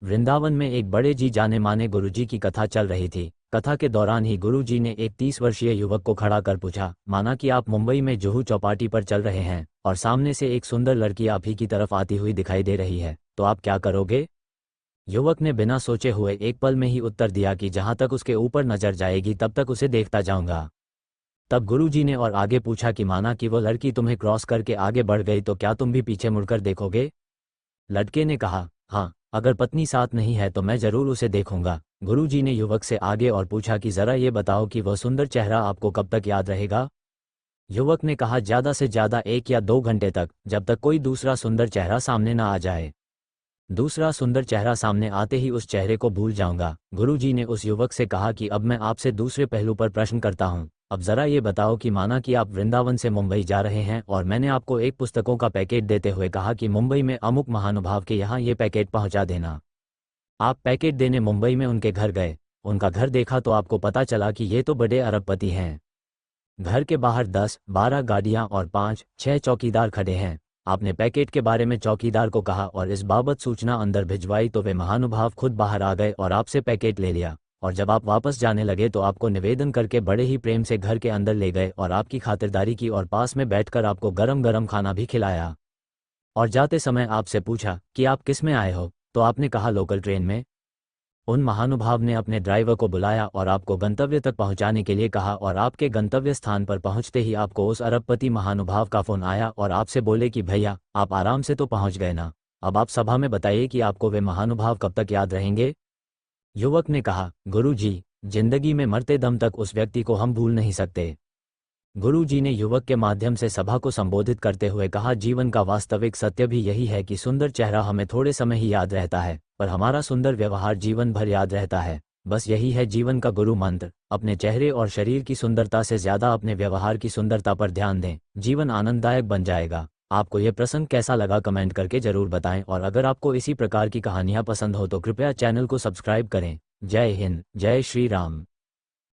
वृंदावन में एक बड़े जी जाने माने गुरुजी की कथा चल रही थी। कथा के दौरान ही गुरुजी ने एक 30 वर्षीय युवक को खड़ा कर पूछा, माना कि आप मुंबई में जुहू चौपाटी पर चल रहे हैं और सामने से एक सुंदर लड़की आप ही की तरफ आती हुई दिखाई दे रही है, तो आप क्या करोगे? युवक ने बिना सोचे हुए एक पल में ही उत्तर दिया कि जहां तक उसके ऊपर नजर जाएगी तब तक उसे देखता जाऊंगा। तब गुरुजी ने और आगे पूछा कि माना कि वो लड़की तुम्हें क्रॉस करके आगे बढ़ गई तो क्या तुम भी पीछे मुड़कर देखोगे? लड़के ने कहा, हाँ, अगर पत्नी साथ नहीं है तो मैं जरूर उसे देखूंगा। गुरुजी ने युवक से आगे और पूछा कि जरा ये बताओ कि वह सुंदर चेहरा आपको कब तक याद रहेगा? युवक ने कहा, ज्यादा से ज्यादा 1 या 2 घंटे तक, जब तक कोई दूसरा सुंदर चेहरा सामने ना आ जाए। दूसरा सुंदर चेहरा सामने आते ही उस चेहरे को भूल जाऊंगा। गुरुजी ने उस युवक से कहा कि अब मैं आपसे दूसरे पहलू पर प्रश्न करता हूं। अब जरा ये बताओ कि माना कि आप वृंदावन से मुंबई जा रहे हैं और मैंने आपको एक पुस्तकों का पैकेट देते हुए कहा कि मुंबई में अमुक महानुभाव के यहाँ ये पैकेट पहुंचा देना। आप पैकेट देने मुंबई में उनके घर गए, उनका घर देखा तो आपको पता चला कि ये तो बड़े अरबपति हैं। घर के बाहर 10-12 गाड़ियां और 5-6 चौकीदार खड़े हैं। आपने पैकेट के बारे में चौकीदार को कहा और इस बाबत सूचना अंदर भिजवाई तो वे महानुभाव खुद बाहर आ गए और आपसे पैकेट ले लिया। और जब आप वापस जाने लगे तो आपको निवेदन करके बड़े ही प्रेम से घर के अंदर ले गए और आपकी खातिरदारी की और पास में बैठकर आपको गरम गरम खाना भी खिलाया। और जाते समय आपसे पूछा कि आप किस में आए हो, तो आपने कहा लोकल ट्रेन में। उन महानुभाव ने अपने ड्राइवर को बुलाया और आपको गंतव्य तक पहुंचाने के लिए कहा और आपके गंतव्य स्थान पर पहुंचते ही आपको उस अरबपति महानुभाव का फोन आया और आपसे बोले कि भैया आप आराम से तो पहुंच गए ना, अब आप सभा में बताइए कि आपको वे महानुभाव कब तक याद रहेंगे? युवक ने कहा, गुरुजी, जिंदगी में मरते दम तक उस व्यक्ति को हम भूल नहीं सकते। गुरुजी ने युवक के माध्यम से सभा को संबोधित करते हुए कहा, जीवन का वास्तविक सत्य भी यही है कि सुंदर चेहरा हमें थोड़े समय ही याद रहता है, पर हमारा सुंदर व्यवहार जीवन भर याद रहता है। बस यही है जीवन का गुरु मंत्र। अपने चेहरे और शरीर की सुंदरता से ज्यादा अपने व्यवहार की सुंदरता पर ध्यान दें, जीवन आनंददायक बन जाएगा। आपको यह प्रसंग कैसा लगा कमेंट करके जरूर बताएं और अगर आपको इसी प्रकार की कहानियां पसंद हो तो कृपया चैनल को सब्सक्राइब करें। जय हिंद, जय श्री राम।